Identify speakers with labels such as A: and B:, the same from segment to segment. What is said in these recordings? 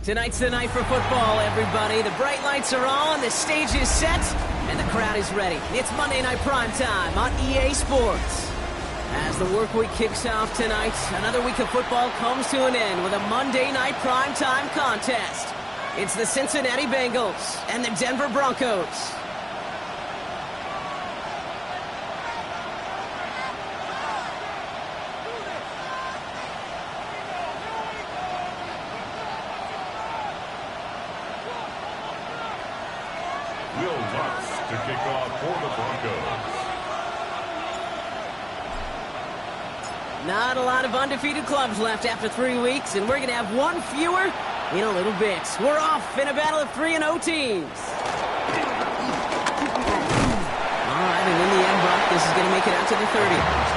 A: Tonight's the night for football, everybody. The bright lights are on, the stage is set, and the crowd is ready. It's Monday Night Primetime on EA Sports. As the work week kicks off tonight, another week of football comes to an end with a Monday Night Primetime contest. It's the Cincinnati Bengals and the Denver Broncos.
B: Will Lutz to kick off for the Broncos.
A: Not a lot of undefeated clubs left after 3 weeks, and we're going to have one fewer in a little bit. We're off in a battle of 3-0 teams. All right, and in the end, Brock, this is going to make it out to the 30.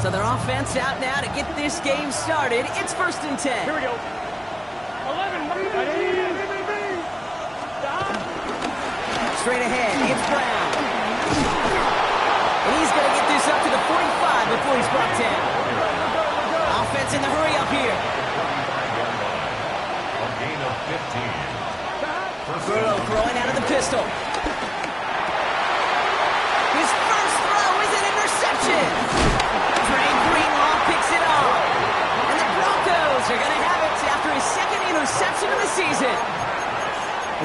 A: So their offense out now to get this game started. It's 1st and 10.
C: Here we go. 11.
A: Straight ahead, it's Brown. And he's going to get this up to the 45 before he's brought down. Offense in the hurry up here.
B: A gain of 15.
A: Burrow throwing out of the pistol. His first throw is an interception. They're going to have it after his second interception of the season.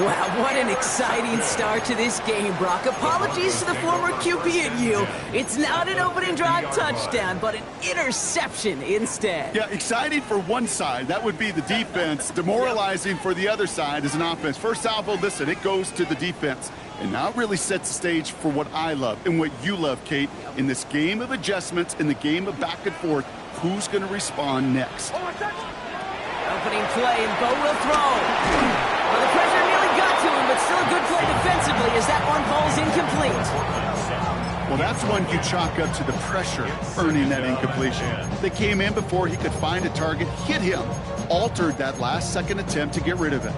A: Wow, what an exciting start to this game, Brock. Apologies to the former QB at you. It's not an opening drive touchdown, but an interception instead.
D: Yeah, exciting for one side. That would be the defense. Demoralizing for the other side as an offense. First salvo, listen, it goes to the defense. And now it really sets the stage for what I love and what you love, Kate. In this game of adjustments, in the game of back and forth, who's going to respond next?
A: Opening play, and Bo will throw. Well, the pressure nearly got to him, but still a good play defensively as that one falls incomplete.
D: Well, that's one you chalk up to the pressure earning that incompletion. They came in before he could find a target, hit him, altered that last-second attempt to get rid of it.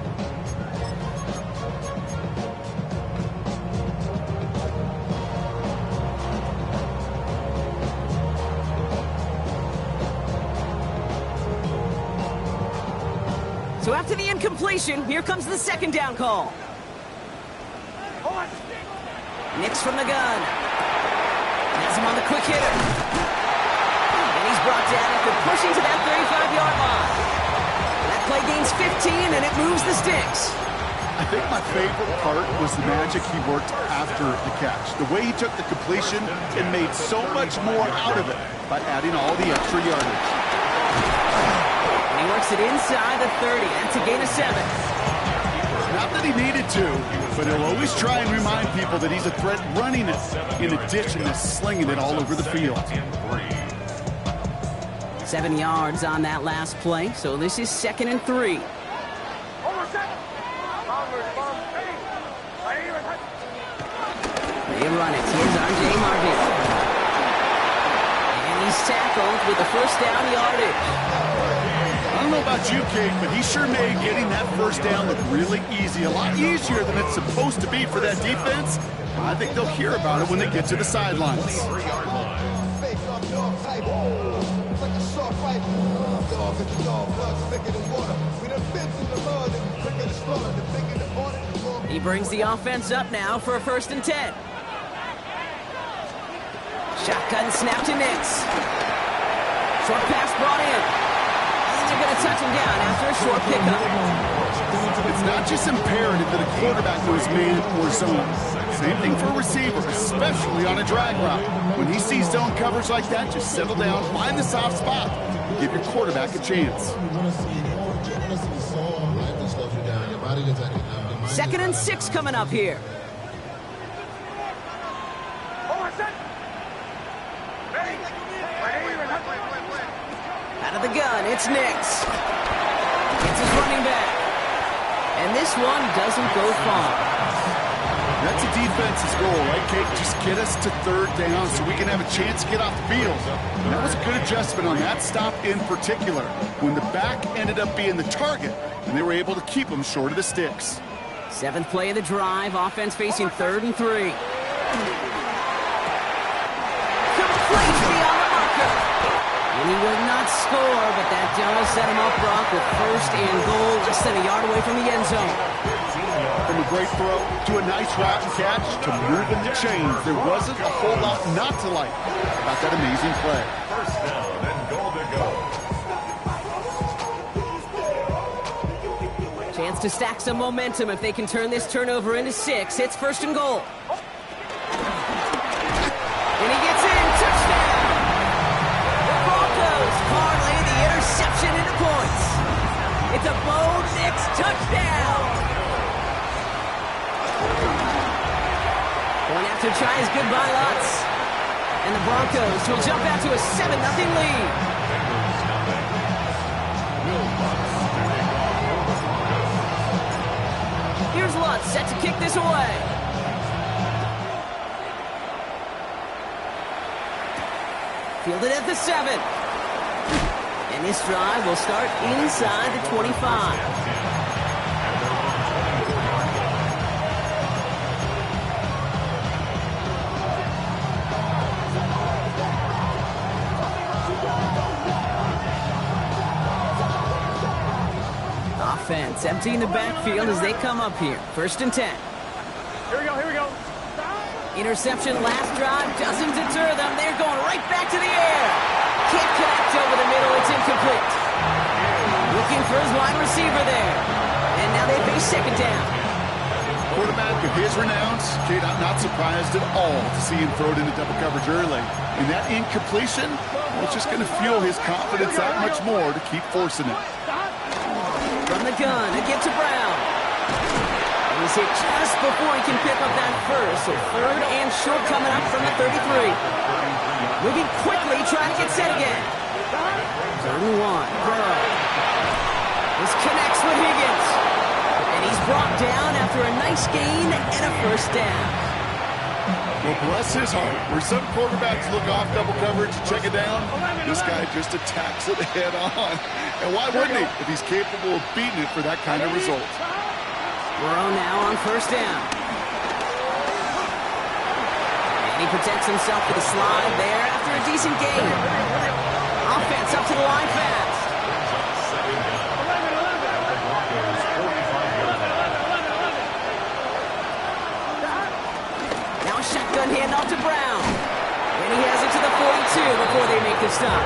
A: So after the incompletion, here comes the second down call. Nix from the gun. Has him on the quick hitter. And he's brought down after pushing to that 35-yard line. That play gains 15, and it moves the sticks.
D: I think my favorite part was the magic he worked after the catch. The way he took the completion and made so much more out of it by adding all the extra yardage.
A: He works it inside the 30. That's a gain of 7.
D: Not that he needed to, but he'll always try and remind people that he's a threat running it in addition to slinging it all over the field.
A: 7 yards on that last play, so this is 2nd and 3. They run it. Here's R.J. Martin. And he's tackled with the first down yardage.
D: I don't know about you, Kate, but he sure made getting that first down look really easy. A lot easier than it's supposed to be for that defense. I think they'll hear about it when they get to the sidelines.
A: He brings the offense up now for a 1st and 10. Shotgun snap to Nix. Short pass brought in. They're going to touch him down after a short pickup.
D: It's not just imperative that a quarterback knows man or zone. Same thing for a receiver, especially on a drag route. When he sees zone coverage like that, just settle down, find the soft spot, and give your quarterback a chance.
A: 2nd and 6 coming up here. Out of the gun, it's Nix. It's his running back. And this one doesn't go far.
D: That's a defense's goal, right, Kate? Just get us to 3rd down so we can have a chance to get off the field. And that was a good adjustment on that stop in particular, when the back ended up being the target, and they were able to keep him short of the sticks.
A: Seventh play of the drive. Offense facing 3rd and 3. Complete beyond the marker. And he will not score, but that does set him up, Brock, with 1st and goal, less than a yard away from the end zone.
D: From a great throw to a nice route and catch to moving the chains. There wasn't a whole lot not to like about that amazing play.
B: First down and goal to go.
A: Chance to stack some momentum if they can turn this turnover into 6. It's 1st and goal. And he gets in. Touchdown! The Broncos parlay the interception into points. It's a Bo Nix touchdown! Going after try his goodbye lots. And the Broncos will jump out to a 7-0 lead. Here's Lutz set to kick this away. Fielded at the 7. And this drive will start inside the 25. Offense emptying the backfield as they come up here. 1st and 10.
C: Here we go.
A: Interception last drive doesn't deter them. They're going right back to the air. Can't connect over the middle. It's incomplete. Looking for his wide receiver there. And now they face 2nd down.
D: Quarterback of his renowns, Kate, I'm not surprised at all to see him throw it into double coverage early. And that incompletion, well, it's just going to fuel his confidence that much more to keep forcing it.
A: From the gun, a give to Brown. He's hit just before he can pick up that first. So 3rd and short coming up from the 33. Moving quickly, trying to get set again. 3rd and 1. Burrow. This connects with Higgins. And he's brought down after a nice gain and a 1st down.
D: Well, bless his heart. Where some quarterbacks look off double coverage and check it down, this guy just attacks it head on. And why wouldn't he if he's capable of beating it for that kind of result?
A: Burrow now on 1st down. And he protects himself with a slide there after a decent gain. Offense up to the line fast. Now a shotgun handoff to Brown. And he has it to the 42 before they make the stop.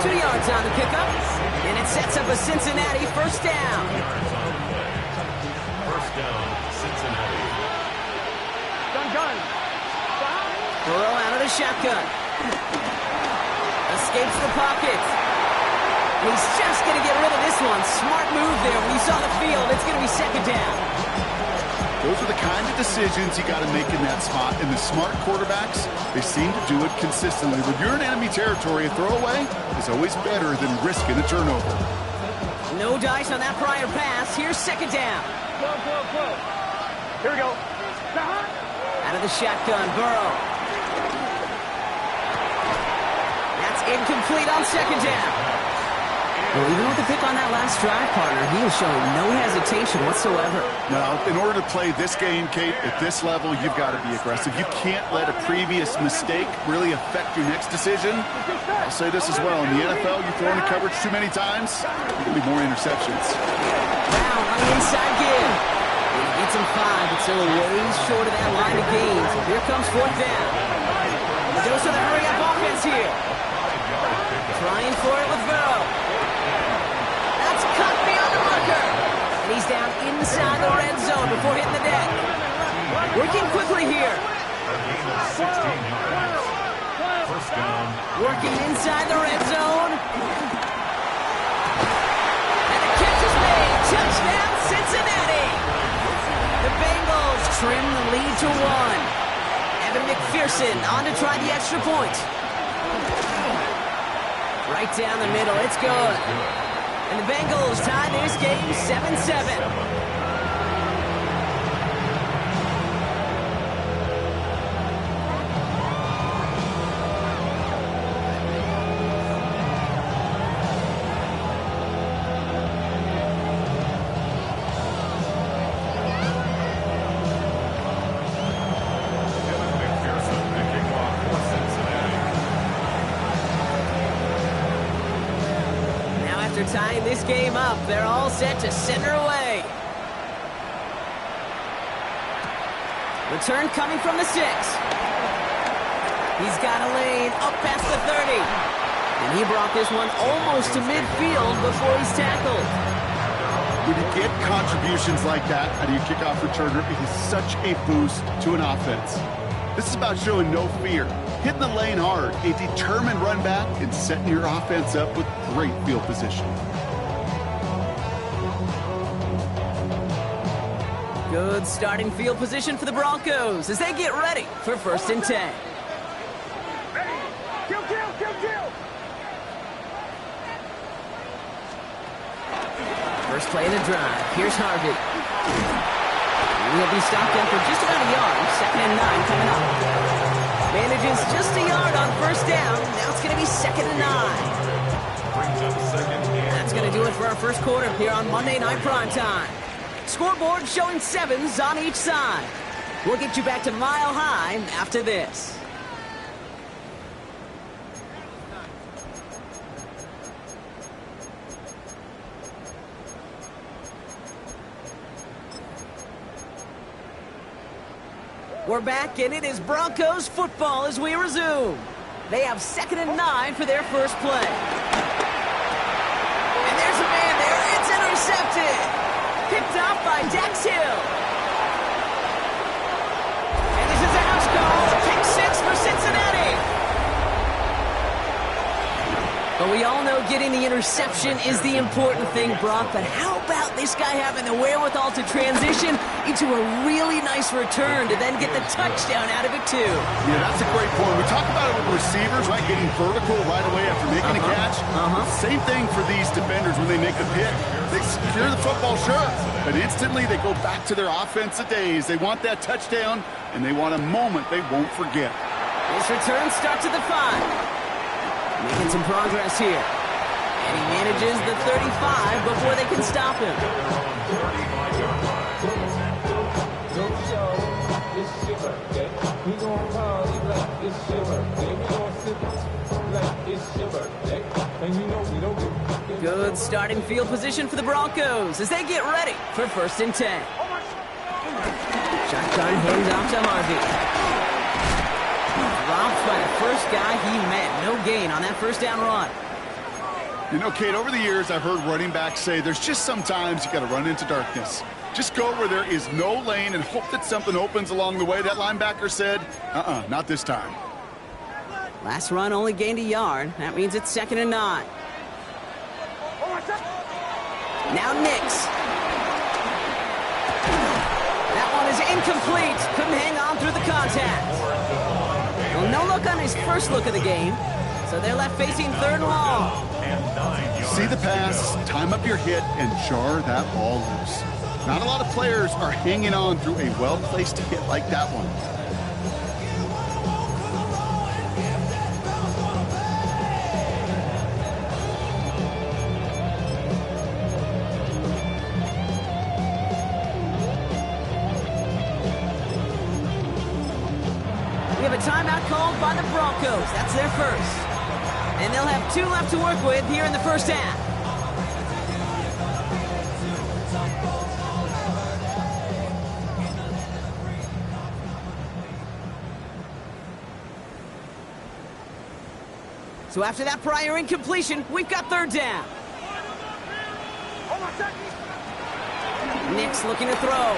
A: 2 yards on the pickup. And it sets up a Cincinnati 1st down.
B: First down, Cincinnati.
C: Gun.
A: Burrow out of the shotgun. Escapes the pocket. He's just going to get rid of this one. Smart move there. When he saw the field, it's going to be 2nd down.
D: Those are the kind of decisions you got to make in that spot. And the smart quarterbacks, they seem to do it consistently. When you're in enemy territory, a throwaway is always better than risking a turnover.
A: No dice on that prior pass. Here's 2nd down.
C: Flow. Here we go.
A: Out of the shotgun, Burrow. That's incomplete on 2nd down. Well, even with the pick on that last drive, partner, he is showing no hesitation whatsoever.
D: Now, in order to play this game, Kate, at this level, you've got to be aggressive. You can't let a previous mistake really affect your next decision. I'll say this as well. In the NFL, you throw into coverage too many times, there will be more interceptions.
A: Brown on the inside give. He gets him 5, but still a ways short of that line of gains. Here comes 4th down. The dose of the hurry-up offense here. Trying for it with Burrow. That's cut beyond the marker. And he's down inside the red zone before hitting the deck. Working quickly here.
B: A gain of 16 yards. First down.
A: Working inside the red zone. And the catch is made. Touchdown, Cincinnati. The Bengals trim the lead to 1. Evan McPherson on to try the extra point. Right down the middle. It's good. And the Bengals tie this game 7-7. tying this game up. They're all set to center away. Return coming from the 6. He's got a lane up past the 30. And he brought this one almost to midfield before he's tackled.
D: When you get contributions like that out of your kickoff returner, it is such a boost to an offense. This is about showing no fear, hitting the lane hard, a determined run back, and setting your offense up with great field position.
A: Good starting field position for the Broncos as they get ready for 1st and 10.
C: Kill, kill, kill, kill.
A: First play of the drive. Here's Harvey. He'll be stopped after just about a yard. 2nd and 9 coming up. Manages just a yard on 1st down. Now it's going to be 2nd and 9. That's going to do it for our first quarter here on Monday Night Primetime. Scoreboard showing 7s on each side. We'll get you back to Mile High after this. We're back, and it is Broncos football as we resume. They have 2nd and 9 for their first play. And there's a man there. It's intercepted. Picked off by Dax Hill. And this is a house call. Pick 6 for Cincinnati. But we all know getting the interception is the important thing, Brock. But how about this guy having the wherewithal to transition into a really nice return to then get the touchdown out of it, too?
D: Yeah, that's a great point. We talk about it with receivers, right, getting vertical right away after making a catch. Same thing for these defenders when they make the pick. They secure the football, sure, but instantly they go back to their offensive days. They want that touchdown, and they want a moment they won't forget.
A: This return starts at the 5. Making some progress here. And he manages the 35 before they can stop him. Good starting field position for the Broncos as they get ready for 1st and 10. Shotgun hands off to Harvey. Dropped by the first guy he met. No gain on that 1st down run.
D: You know, Kate, over the years, I've heard running backs say there's just sometimes you got to run into darkness. Just go where there is no lane and hope that something opens along the way. That linebacker said, not this time.
A: Last run only gained a yard. That means it's 2nd and 9. Now Nix. That one is incomplete. Couldn't hang on through the contact. Well, no look on his first look of the game. So they're left facing 3rd and long.
D: See the pass, time up your hit, and jar that ball loose. Not a lot of players are hanging on through a well-placed hit like that one.
A: We have a timeout called by the Broncos. That's their first. And they'll have 2 left to work with here in the 1st half. So after that prior incompletion, we've got 3rd down. Nix looking to throw.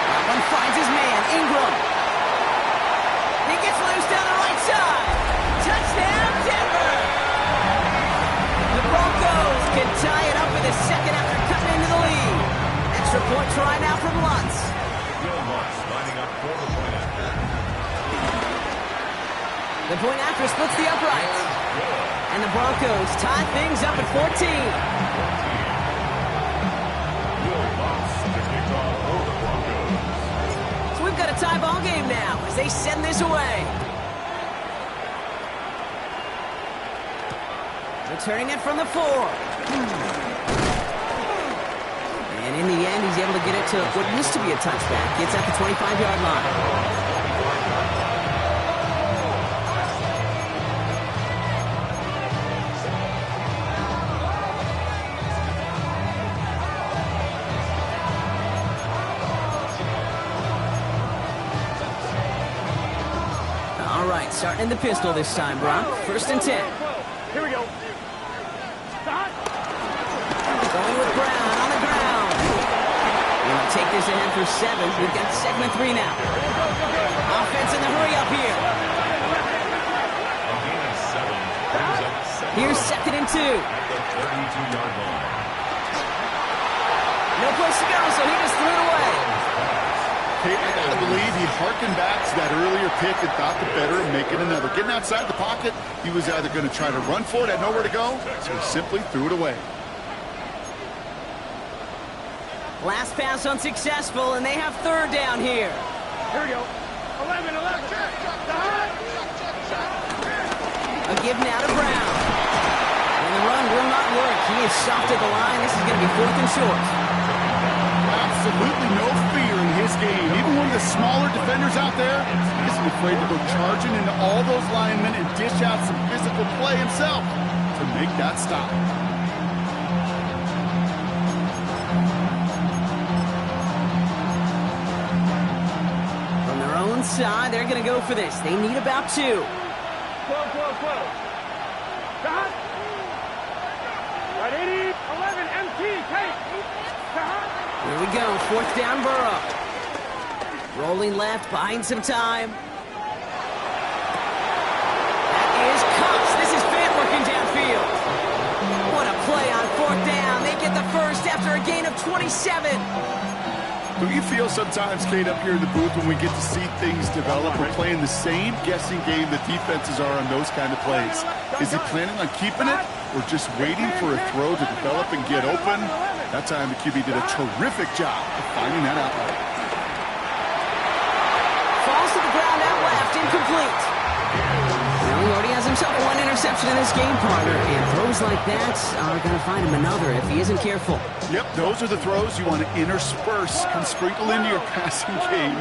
A: That one finds his man, Ingram. He gets loose down the right side. Touchdown, Denver! The Broncos can tie it up in a second after cutting into the lead. Extra point try now from Lutz.
B: Will Lutz lining up for the point after.
A: The point after splits the uprights. And the Broncos tie things up at 14.
B: Will Lutz to kick off for the Broncos.
A: So we've got a tie ball game now as they send this away. Returning it from the 4. And in the end, he's able to get it to what used to be a touchback. It's at the 25-yard line. Starting in the pistol this time, Brock. 1st and 10.
C: Here we go.
A: Going with Brown on the ground. We'll take this ahead for 7. We've got 2nd and 3 now. Offense in the hurry up here.
B: A gain of 7 brings up 2nd.
A: Here's 2nd and 2.
B: At the 32-yard line.
A: No place to go, so he just threw it away.
D: Hey, I gotta believe he harkened back to that earlier pick and thought the better of making another. Getting outside the pocket, he was either going to try to run for it, had nowhere to go, so he simply threw it away.
A: Last pass unsuccessful, and they have 3rd down here.
C: Here we go. 11.
A: A give now to Brown. And the run will not work. He is soft at the line. This is going to be 4th and short.
D: Absolutely no fear in his game. Even one of the smaller defenders out there isn't afraid to go charging into all those linemen and dish out some physical play himself to make that stop.
A: From their own side, they're going to go for this. They need about 2.
C: 12. Right 80. 11. MT. Take.
A: Here we go. 4th down, Burrow. Rolling left, buying some time. That is Cox. This is Fant working downfield. What a play on 4th down. They get the first after a gain of 27.
D: Do you feel sometimes, Kate, up here in the booth when we get to see things develop, we're playing the same guessing game that defenses are on those kind of plays? Is he planning on keeping it or just waiting for a throw to develop and get open? That time the QB did a terrific job of finding that outlet.
A: Falls to the ground out left, incomplete. Well, he already has himself 1 interception in this game, partner, and throws like that are going to find him another if he isn't careful.
D: Yep, those are the throws you want to intersperse and sprinkle into your passing game,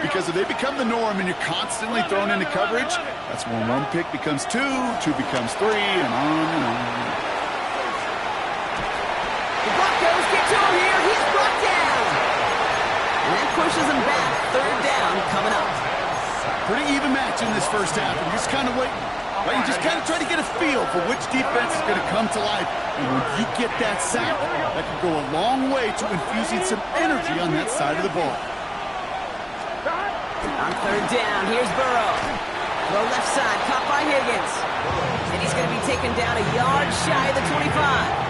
D: because if they become the norm and you're constantly thrown into coverage, that's when 1 pick becomes 2, 2 becomes 3, and on and on.
A: The Broncos get to him here. He's brought down. And that pushes him back. 3rd down coming up.
D: Pretty even match in this first half, and you're just kind of waiting. Right? You just kind of try to get a feel for which defense is going to come to life. And when you get that sack, that can go a long way to infusing some energy on that side of the ball.
A: On 3rd down, here's Burrow. Throw left side, caught by Higgins. And he's going to be taken down a yard shy of the 25.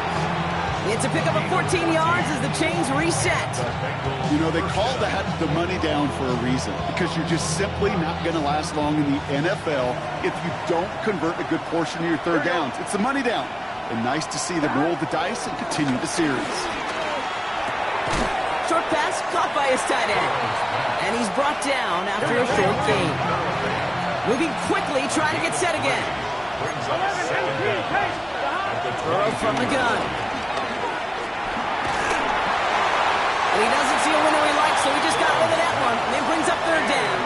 A: It's a pickup of 14 yards as the chains reset.
D: You know, they call that the money down for a reason, because you're just simply not going to last long in the NFL if you don't convert a good portion of your 3rd downs. It's the money down. And nice to see them roll the dice and continue the series.
A: Short pass caught by his tight end. And he's brought down after a short gain. Moving quickly, trying to get set again. Burrow from the gun. And he doesn't see a window he likes, so he just got rid of that one. And then brings up 3rd down.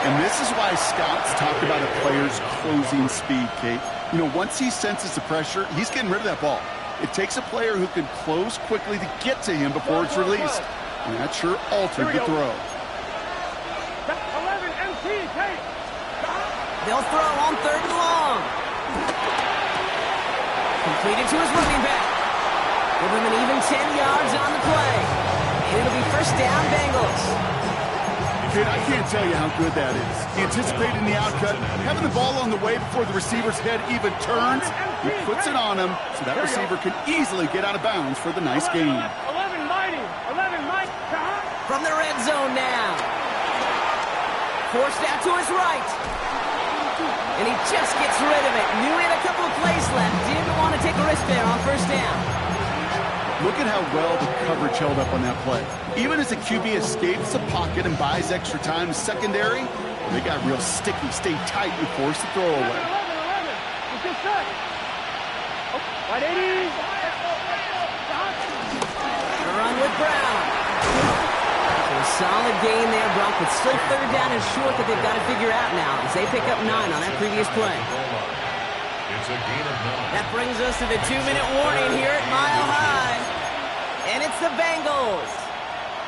D: And this is why scouts talk about a player's closing speed, Kate. You know, once he senses the pressure, he's getting rid of that ball. It takes a player who can close quickly to get to him before it's released. And that sure altered the throw.
C: 11 MT. Take.
A: They'll throw on 3rd and long. Completed to his running back. Give him an even 10 yards on the play. And it'll be 1st down, Bengals.
D: Kid, I can't tell you how good that is. Anticipating the outcut, having the ball on the way before the receiver's head even turns, he puts it on him so that receiver can easily get out of bounds for the nice gain.
C: 11 mighty. 11 mighty.
A: From the red zone now. Forced out to his right. And he just gets rid of it. Knew he had a couple of plays left. Didn't want to take a risk there on 1st down.
D: Look at how well the coverage held up on that play. Even as the QB escapes the pocket and buys extra time in secondary, they got real sticky, stayed tight, and forced the throw away.
C: 11. It's just set. Right 80.
A: The run with Brown. So a solid gain there, Brock, but still 3rd down and short that they've got to figure out now as they pick up 9 on that previous play.
B: It's a gain of 9.
A: That brings us to the 2-minute warning here at Mile High. And it's the Bengals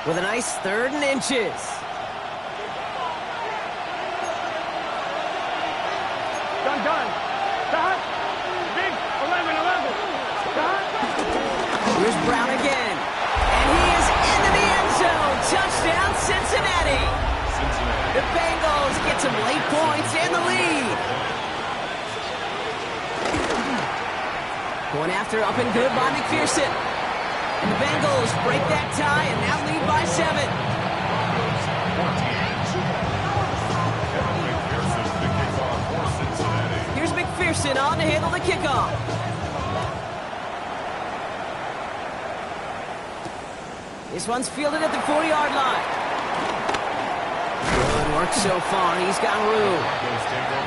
A: with a nice 3rd and inches. Brown again. And he is into the end zone. Touchdown, Cincinnati. The Bengals get some late points in the lead. Going after up and good by McPherson. And the Bengals break that tie and now lead by 7. Here's McPherson on to handle the kickoff. This one's fielded at the 40-yard line. Good work so far. He's got room.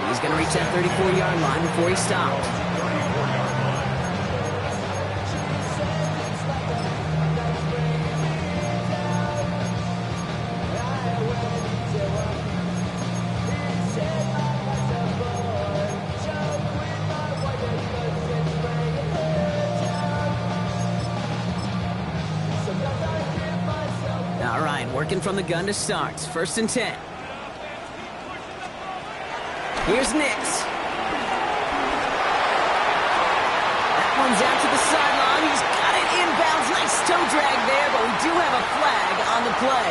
A: He's going to reach that 34-yard line before he stops. All right, working from the gun to start. 1st and 10. Here's Nix. That one's out to the sideline. He's got it inbounds. Nice toe drag there, but we do have a flag on the play.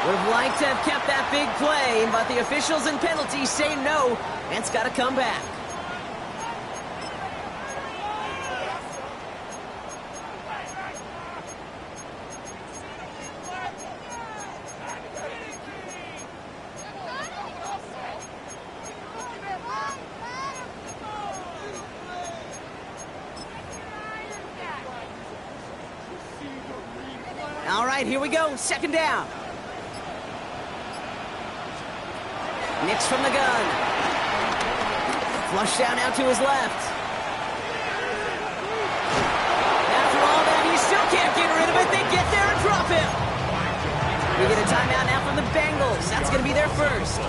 A: Would have liked to have kept that big play, but the officials and penalties say no, and it's got to come back. All right, here we go. 2nd down. Nix from the gun. Flush down out to his left. After all that, he still can't get rid of it. They get there and drop him. We get a timeout now from the Bengals. That's going to be their first.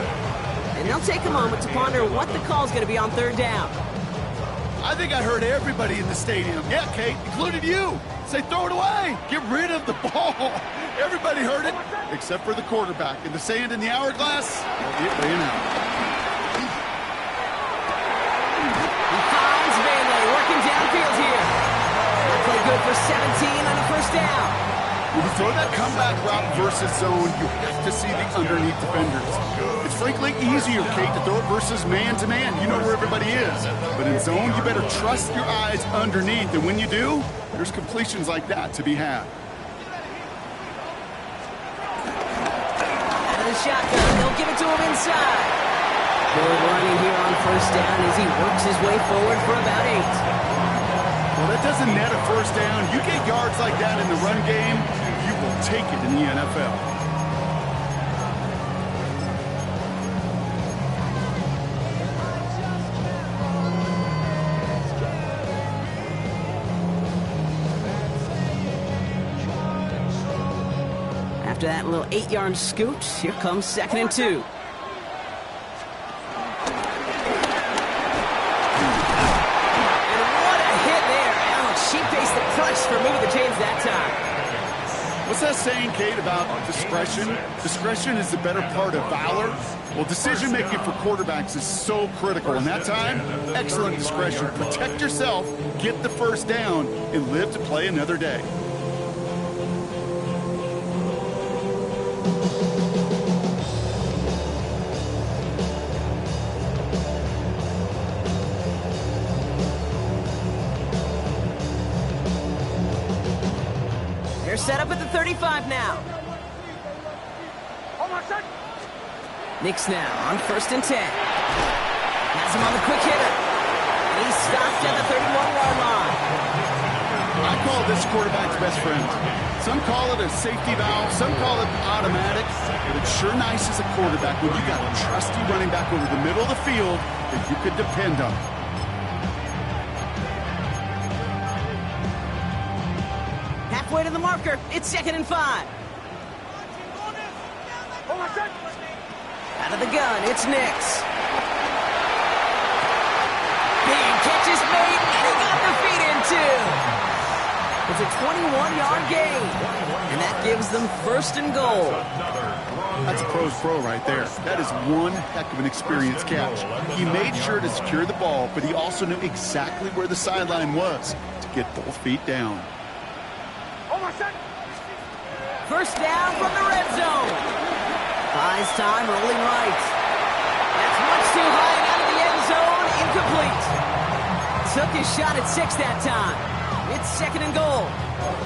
A: And they'll take a moment to ponder what the call's going to be on 3rd down.
D: I think I heard everybody in the stadium. Yeah, Kate, including you. Say, throw it away. Get rid of the ball. Everybody heard it, except for the quarterback. And the sand in the hourglass, it ran out.
A: Hines Bailey working downfield here. That play good for 17 on the 1st down.
D: When you throw that comeback route versus zone, you have to see the underneath defenders. It's frankly easier, Kate, to throw it versus man-to-man. You know where everybody is. But in zone, you better trust your eyes underneath. And when you do, there's completions like that to be had.
A: Out of the shotgun, they'll give it to him inside. Good running here on 1st down as he works his way forward for about 8.
D: Well, that doesn't net a 1st down. You get yards like that in the run game, you will take it in the NFL.
A: After that little 8-yard scoot, here comes 2nd and 2. She faced the crutch for moving the chains that time.
D: What's that saying, Kate, about discretion? Discretion is the better part of valor. Well, decision-making for quarterbacks is so critical. And that time, excellent discretion. Protect yourself, get the 1st down, and live to play another day.
A: They're set up at the 35 now. Nix now on 1st and 10. Has him on the quick hitter. And he's stopped at the 31-yard line.
D: I call this quarterback's best friend. Some call it a safety valve, some call it automatic, but it's sure nice as a quarterback when you got a trusty running back over the middle of the field that you could depend on.
A: Halfway to the marker, it's 2nd and 5. Out of the gun, it's Nix. Big catch is made, and he got the feet in too. It's a 21-yard gain, and that gives them 1st and goal.
D: That's a pro's pro right there. That is one heck of an experienced catch. He made sure to secure the ball, but he also knew exactly where the sideline was to get both feet down.
A: First down from the red zone. Buys time, rolling right. That's much too high and out of the end zone. Incomplete. Took his shot at 6 that time. It's 2nd and goal.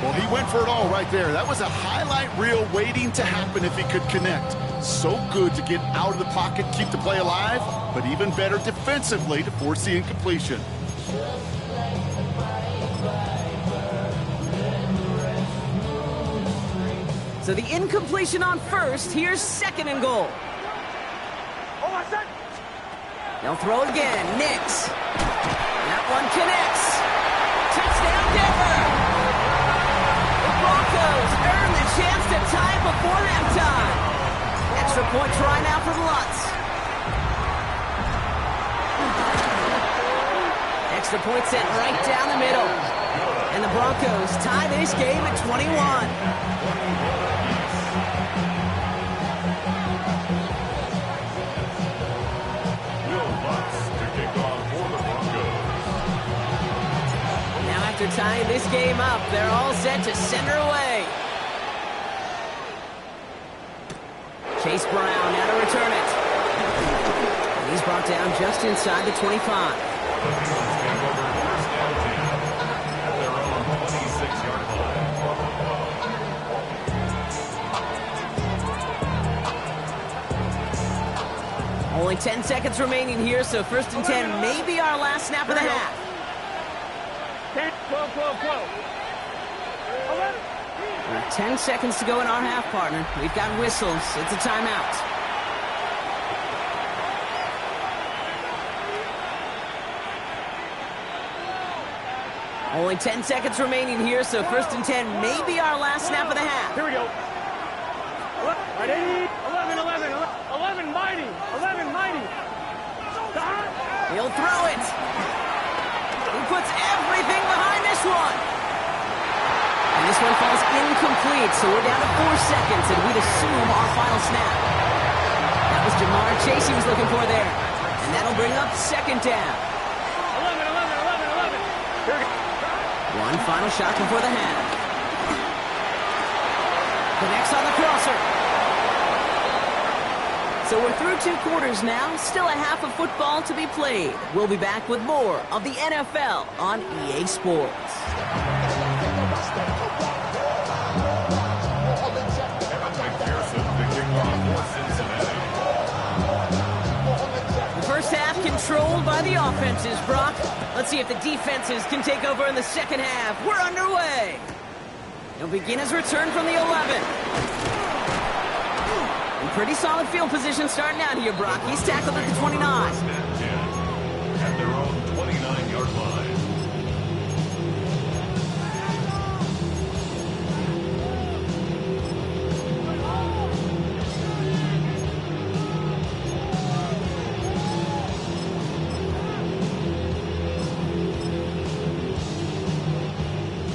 D: Well, he went for it all right there. That was a highlight reel waiting to happen if he could connect. So good to get out of the pocket, keep the play alive, but even better defensively to force the incompletion.
A: So the incompletion on first. Here's 2nd and goal. They'll throw again. Nix. That one connects. Touchdown, Denver. The Broncos earn the chance to tie before halftime. Extra point try now from Lutz. Extra point sent right down the middle. And the Broncos tie this game at 21. After tying this game up, they're all set to send her away. Chase Brown now to return it. And he's brought down just inside the 25. Only 10 seconds remaining here, so 1st and 10 may be our last snap of the half.
C: 10, 12, 12, 12.
A: 10 seconds to go in our half, partner. We've got whistles. It's a timeout. Only 10 seconds remaining here, so 1st and 10 may be our last snap of the half.
C: Here we go. 11, 11, 11, mighty. 11, mighty.
A: He'll throw it. He puts everything behind this one. And this one falls incomplete, so we're down to 4 seconds, and we'd assume our final snap. That was Jamar Chase he was looking for there. And that'll bring up 2nd down.
C: 11, 11, 11, 11. Here we go.
A: One final shot before the half. Connects on the crosser. So we're through 2 quarters now. Still a half of football to be played. We'll be back with more of the NFL on EA Sports. The first half controlled by the offenses, Brock. Let's see if the defenses can take over in the second half. We're underway. He'll begin his return from the 11. And pretty solid field position starting out here, Brock. He's tackled at the 29.
B: At their own 29-yard line.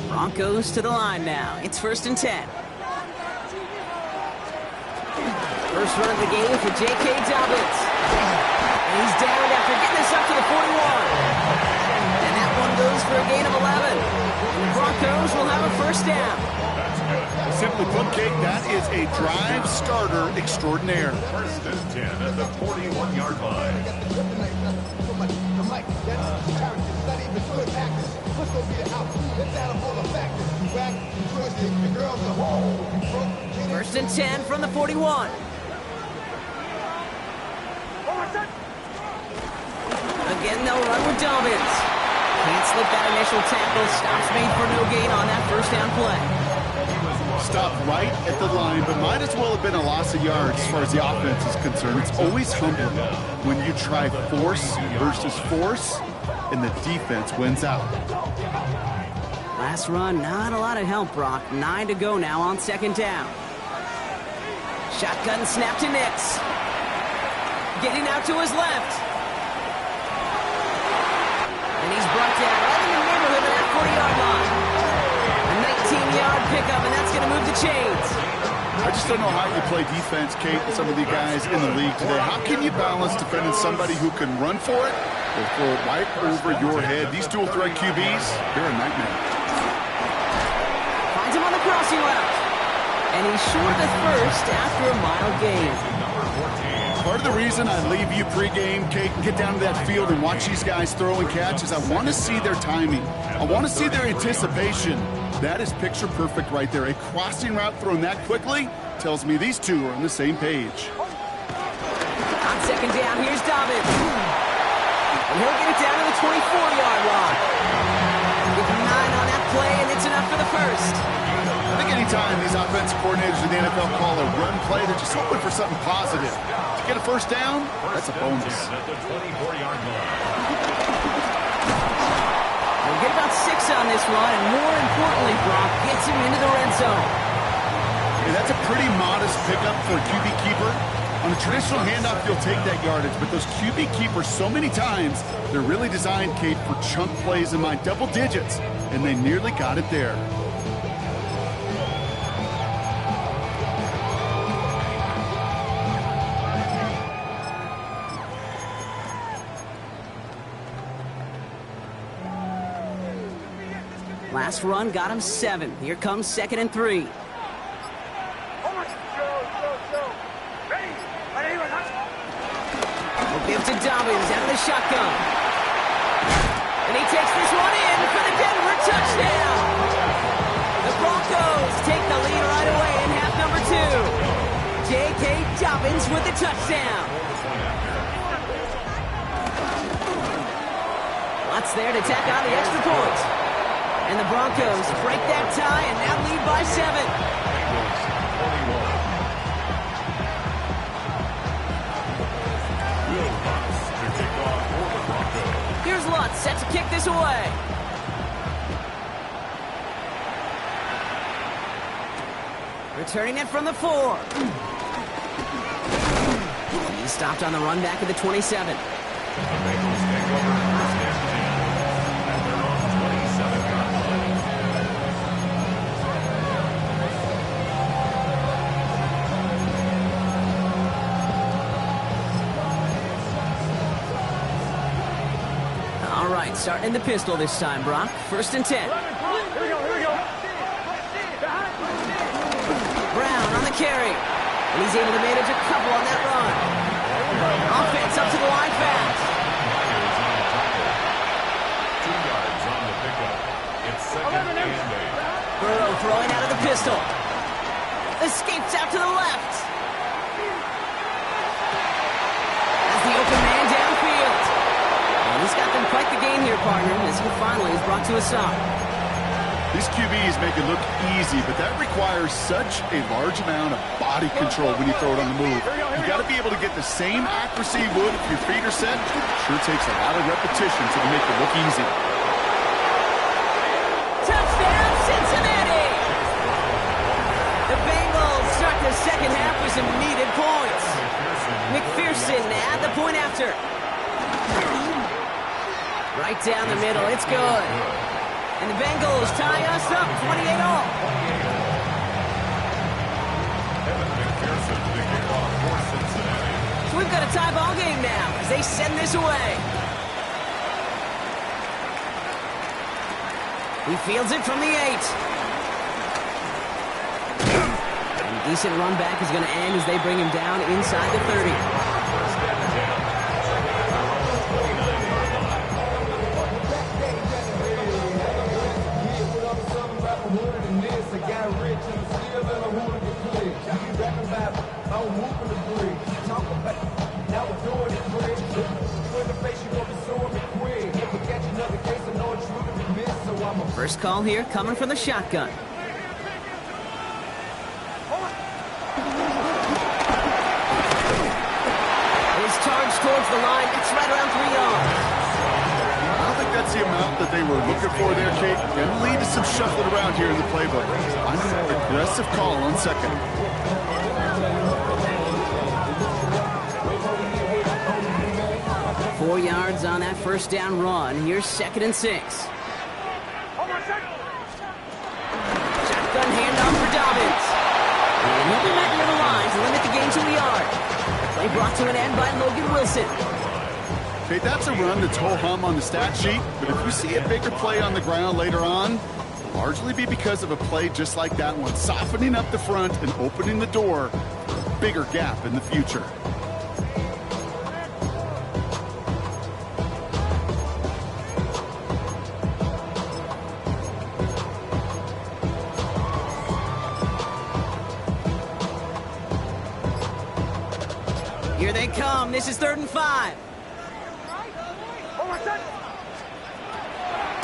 A: Broncos to the line now. It's 1st and 10. First run of the game for J.K. Dobbins. And he's down after getting this up to the 41. And that one goes for a gain of 11. And the Broncos will have a 1st down.
D: Simply put, Kate, that is a drive starter extraordinaire.
B: 1st and 10 at the 41-yard line.
A: First and 10 from the 41. Again, they'll run with Dobbins. Can't slip that initial tackle. Stops made for no gain on that 1st down play.
D: Stopped right at the line, but might as well have been a loss of yards as far as the offense is concerned. It's always humbling when you try force versus force, and the defense wins out.
A: Last run, not a lot of help, Brock. 9 to go now on 2nd down. Shotgun snap to Nix. Getting out to his left. And he's brought down right in the neighborhood of that 40-yard line. A 19-yard pickup, and that's going to move the chains.
D: I just don't know how you play defense, Kate, with some of the guys in the league today. How can you balance defending somebody who can run for it or throw it right over your head? These dual threat QBs, they're a nightmare.
A: Finds him on the crossing And he's short of the first after a mile gain.
D: Part of the reason I leave you pregame, Kate, and get down to that field and watch these guys throw and catch is I want to see their timing. I want to see their anticipation. That is picture perfect right there. A crossing route thrown that quickly tells me these two are on the same page.
A: On second down, here's Dobbins. And he'll get it down to the 24-yard line. Give him 9 on that play, and it's enough for the first.
D: I think anytime these offensive coordinators in the NFL call a run play, they're just hoping for something positive. To get a first down, that's a bonus.
A: We'll get about 6 on this run, and more importantly, Brock gets him into the red zone.
D: Hey, that's a pretty modest pickup for a QB keeper. On a traditional handoff, you'll take that yardage, but those QB keepers, so many times, they're really designed, Kate, for chunk plays in my double digits, and they nearly got it there.
A: Last run got him 7. Here comes 2nd and 3. We'll give to Dobbins out of the shotgun. And he takes this one in for the Denver touchdown. The Broncos take the lead right away in half number 2. J.K. Dobbins with the touchdown. Lots there to tack on the extra point. And the Broncos break that tie and now lead by 7. Here's Lutz set to kick this away. Returning it from the 4. He's stopped on the run back at the 27. All right, starting in the pistol this time, Brock. 1st and 10.
C: Here we go.
A: Brown on the carry. And he's able to manage a couple on that run. Offense up to the line fast.
B: 2 yards on the pickup. It's 2nd and 8.
A: Burrow throwing out of the pistol. Escapes out to the left. Has the open man downfield. And he's got them quite the game here, partner, as he finally is brought to a stop.
D: These QBs make it look easy, but that requires such a large amount of body control when you throw it on the move. You've got to be able to get the same accuracy you would if your feet are set. Sure takes a lot of repetition to make it look easy.
A: Touchdown, Cincinnati! The Bengals start the second half with some needed points. McPherson at the point after. Right down the middle, it's good. And the Bengals tie us up, 28-all. So we've got a tie ball game now as they send this away. He fields it from the 8. And a decent run back is going to end as they bring him down inside the 30. First call here coming from the shotgun. His charge towards the line. It's right around 3 yards.
D: I don't think that's the amount that they were looking for there, Kate. Going to lead to some shuffling around here in the playbook. I'm a more aggressive call on 2nd.
A: Four yards on that first down run. Here's 2nd and 6. Shotgun handoff for Dobbins. And he'll be met near the line to limit the gain to a yard. Play brought to an end by Logan Wilson.
D: Okay, that's a run that's ho-hum on the stat sheet, but if you see a bigger play on the ground later on, largely be because of a play just like that one, softening up the front and opening the door for a bigger gap in the future.
A: Here they come. This is 3rd and 5.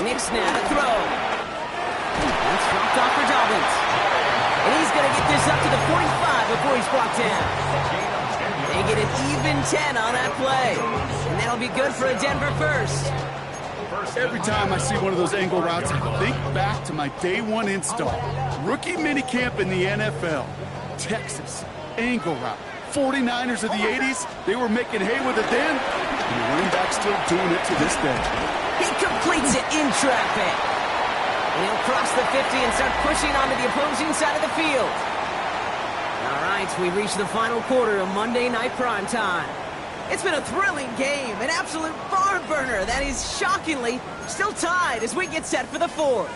A: Knicks now to throw. That's dropped off for Dobbins. And he's going to get this up to the 45 before he's brought down. They get an even 10 on that play. And that'll be good for a Denver first.
D: Every time I see one of those angle routes, I think back to my day one install. Rookie minicamp in the NFL. Texas, angle route. 49ers of the 80s, they were making hay with it then, and the running back's still doing it to this day.
A: He completes it in traffic. And he'll cross the 50 and start pushing onto the opposing side of the field. All right, we reach the final quarter of Monday Night Prime Time. It's been a thrilling game, an absolute barn burner that is shockingly still tied as we get set for the 4th.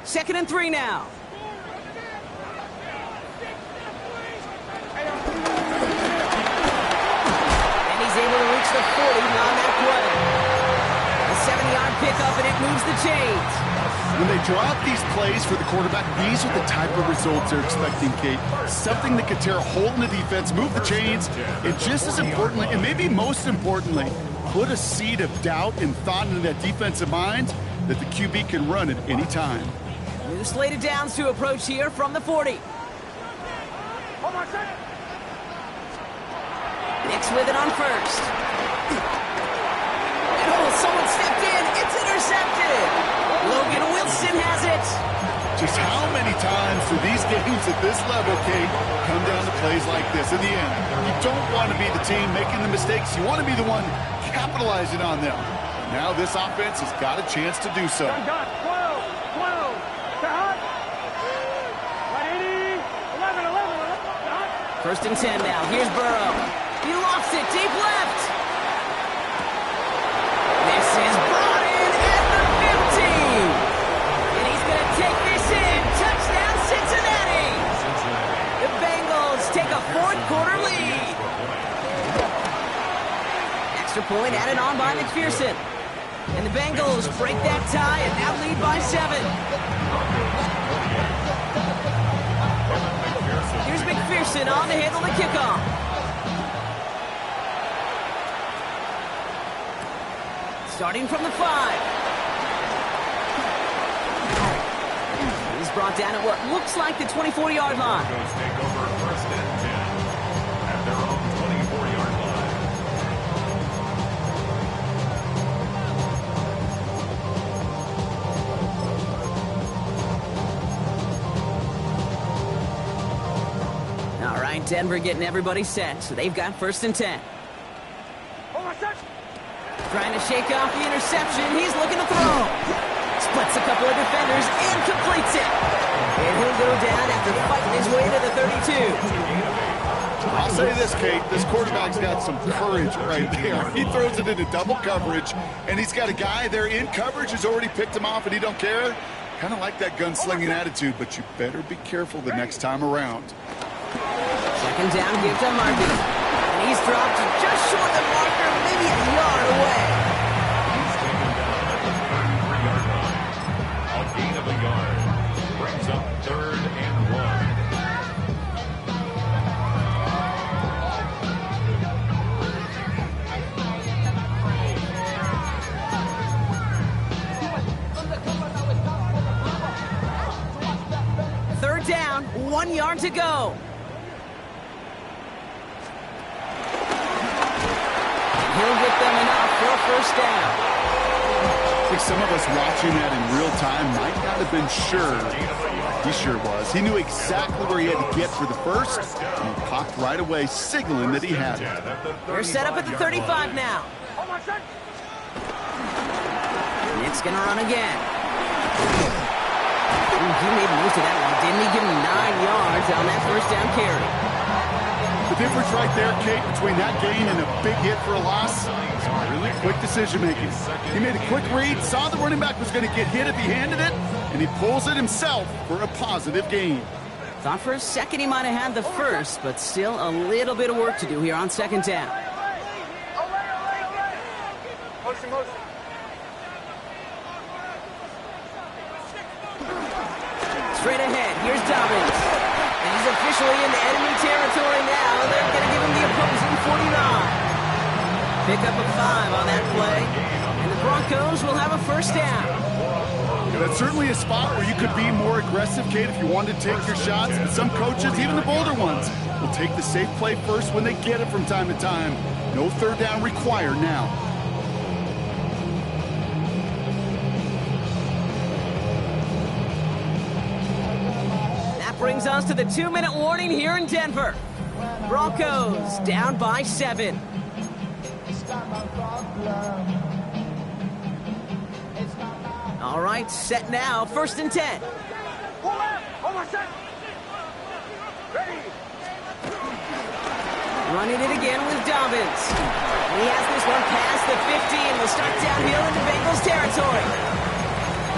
A: Second and 3 now. And he's able to reach the 40 on that play. A 7-yard pickup, and it moves the chains.
D: When they draw up these plays for the quarterback, these are the type of results they're expecting, Kate. Something that could tear a hole in the defense, move the chains, and just as importantly, and maybe most importantly, put a seed of doubt and thought into that defensive mind that the QB can run at any time.
A: New slated downs to approach here from the 40. Knicks with it on first. And someone stepped in. It's intercepted. Logan Wilson has it.
D: Just how many times do these games at this level, Kate, come down to plays like this? In the end, you don't want to be the team making the mistakes. You want to be the one capitalizing on them. Now this offense has got a chance to do so.
A: First and 10 now. Here's Burrow. He lost it deep left. This is brought in at the 15. And he's going to take this in. Touchdown, Cincinnati. The Bengals take a 4th quarter lead. Extra point added on by McPherson. And the Bengals break that tie and now lead by 7. Here's McPherson on to handle the kickoff. Starting from the 5. He's brought down at what looks like the 24-yard line.
B: Take over 1st and 10 at their own 24-yard line.
A: All right, Denver getting everybody set, so they've got 1st and 10. Trying to shake off the interception. He's looking to throw. Splits a couple of defenders and completes it. And he'll go down after fighting his way to the 32.
D: I'll say this, Kate. This quarterback's got some courage right there. He throws it into double coverage, and he's got a guy there in coverage who's already picked him off, and he don't care. Kind of like that gunslinging attitude, but you better be careful the next time around.
A: Second down, give to Markey. And he's dropped just short of the marker, maybe a yard away.
B: He's taken down at the 33-yard line. A gain of a yard. Brings up 3rd and
A: 1. Third down, 1 yard to go. He'll get them enough for a 1st down.
D: I think some of us watching that in real time might not have been sure. He sure was. He knew exactly where he had to get for the 1st, and he popped right away, signaling that he had it.
A: They're set up at the 35 now. It's going to run again. Ooh, he made most of that one, didn't he? Give him 9 yards on that 1st down carry.
D: The difference right there, Kate, between that gain and a big hit for a loss, really quick decision-making. He made a quick read, saw the running back was going to get hit if he handed it, and he pulls it himself for a positive gain.
A: Thought for a second he might have had the first, but still a little bit of work to do here on second down.
C: Motion, motion.
A: Straight ahead, here's Dobbins. And he's officially into enemy territory now. They're going to give him the opposing 49. Pick up a 5 on that play. And the Broncos will have a first down.
D: Yeah, that's certainly a spot where you could be more aggressive, Kate, if you wanted to take your shots. But some coaches, even the bolder ones, will take the safe play first when they get it from time to time. No third down required now.
A: Brings us to the 2-minute warning here in Denver. Broncos down by 7. All right, set now, 1st and 10. Running it again with Dobbins. He has this one past the 50 and will start downhill into Bengals territory.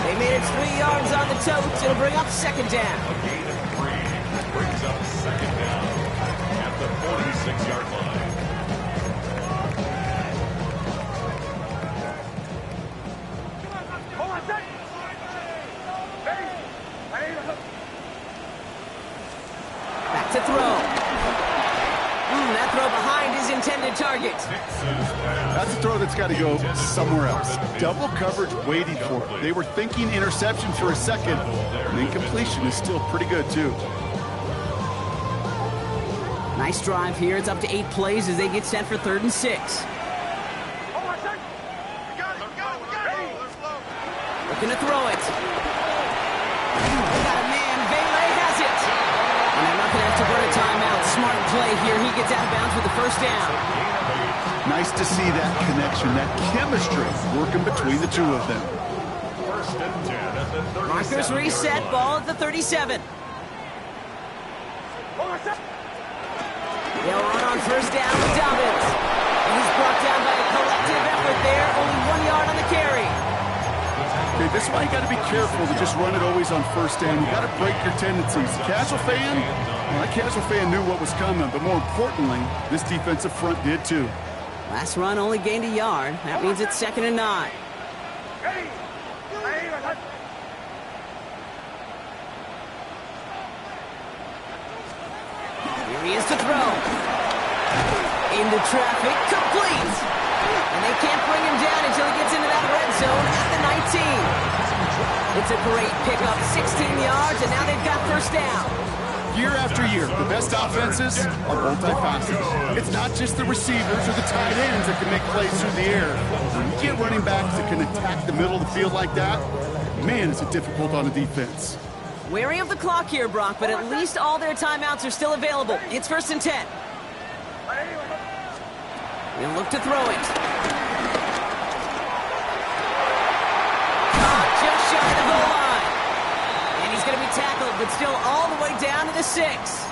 A: They made it 3 yards on the totes. It'll bring up second down.
B: Brings up second down at the 46-yard line.
A: Back to throw. That throw behind his intended target.
D: That's a throw that's got to go somewhere else. Double coverage waiting for it. They were thinking interception for a second, and incompletion is still pretty good, too.
A: Nice drive here. It's up to 8 plays as they get set for 3rd and 6. Looking to throw it. They got a man. Bailey has it. And they're not going to have to burn a timeout. Smart play here. He gets out of bounds with the first down.
D: Nice to see that connection, that chemistry working between the two of them.
B: 1st and 10 at the 37.
A: Markers reset. Ball at the 37. They'll run on first down with Dobbins. And he's brought down by a collective effort there. Only 1 yard on the carry.
D: Okay, this is why you got to be careful to just run it always on first down. You got to break your tendencies. Casual fan, well, that casual fan knew what was coming, but more importantly, this defensive front did too.
A: Last run only gained a yard. That means it's 2nd and 9. Here he is to throw. Into traffic, complete. And they can't bring him down until he gets into that red zone at the 19. It's a great pickup, 16 yards, and now they've got first down.
D: Year after year, the best offenses are multifaceted. It's not just the receivers or the tight ends that can make plays through the air. When you get running backs that can attack the middle of the field like that, man, is it difficult on a defense.
A: Wary of the clock here, Brock, but at least all their timeouts are still available. It's 1st and 10. He'll look to throw it. Just shy of the goal line. And he's going to be tackled, but still all the way down to the 6.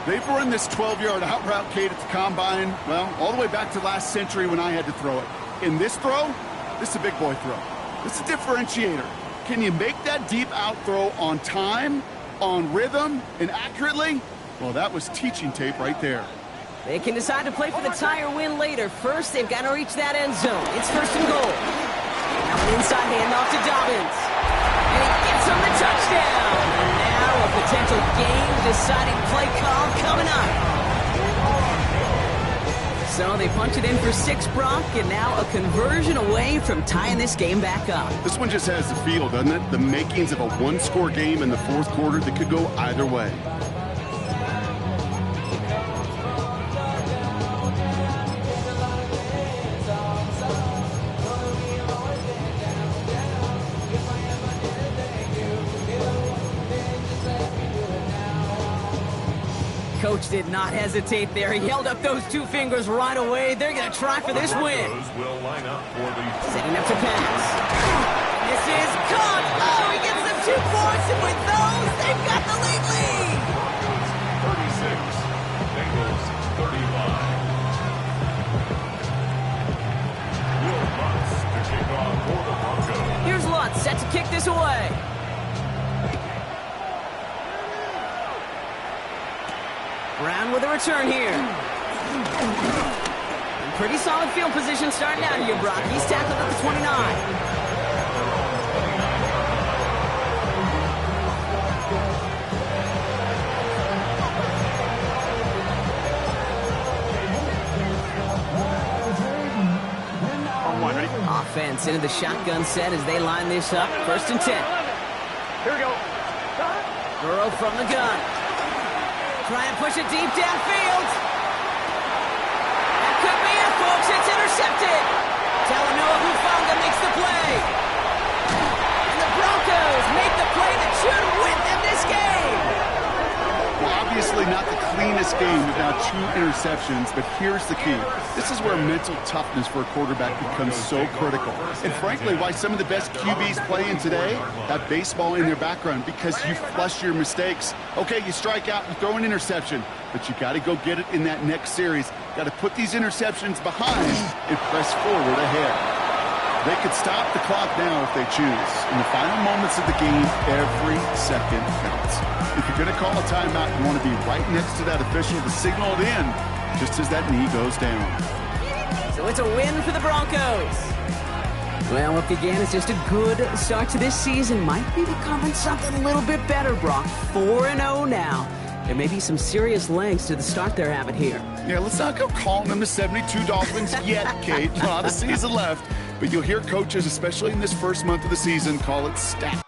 D: They've run this 12-yard out route, Kate, at the combine, well, all the way back to last century when I had to throw it. In this throw, this is a big boy throw. This is a differentiator. Can you make that deep out throw on time, on rhythm, and accurately? Well, that was teaching tape right there.
A: They can decide to play for the tie or win later. First, they've got to reach that end zone. It's 1st and goal. Now an inside handoff to Dobbins. And he gets him the touchdown. And now a potential game-deciding play call coming up. So they punch it in for 6, Brock, and now a conversion away from tying this game back up.
D: This one just has the feel, doesn't it? The makings of a one-score game in the 4th quarter that could go either way.
A: Coach did not hesitate there. He held up those 2 fingers right away. They're going to try for this win.
B: Will line up for the
A: Setting up to pass. This is caught. Oh, he gets them 2 points, and with those, they've got the lead.
B: 36. Bengals
A: with a return here. Pretty solid field position starting out here, Brock. He's tackled at the 29. Offense into the shotgun set as they line this up. 1st and 10.
C: Here we go.
A: Burrow from the gun. Try and push it deep downfield. That could be it, folks. It's intercepted. Talanoa Hufanga makes the play. And the Broncos make the play that should win them this game.
D: Well, obviously not the cleanest game with now 2 interceptions, but here's the key. This is where mental toughness for a quarterback becomes so critical. And frankly, why some of the best QBs playing today have baseball in their background, because you flush your mistakes. Okay, you strike out and throw an interception, but you got to go get it in that next series. Got to put these interceptions behind and press forward ahead. They could stop the clock now if they choose. In the final moments of the game, every second counts. If you're going to call a timeout, you want to be right next to that official to signal it in just as that knee goes down.
A: So it's a win for the Broncos. Well, look again, it's just a good start to this season. Might be becoming something a little bit better, Brock. 4-0 now. There may be some serious legs to the start they're having here.
D: Yeah, let's not go calling them the 72 Dolphins yet, Kate. A lot of season left. But you'll hear coaches, especially in this first month of the season, call it stack.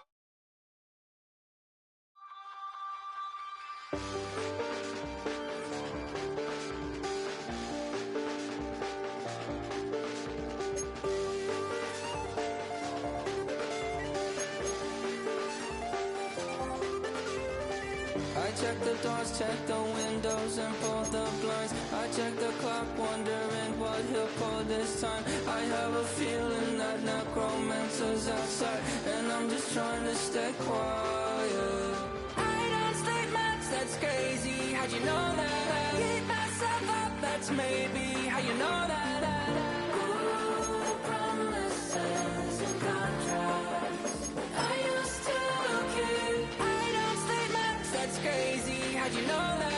E: I check the doors, check the windows, and pull the blinds. I check the clock, wondering what he'll pull this time. I have a feeling that necromancer's outside, and I'm just trying to stay quiet. I don't sleep much, that's crazy. How'd you know that? Keep myself up, that's maybe how you know that. Ooh, promises and contracts. I used to keep. I don't sleep much, that's crazy. How'd you know that?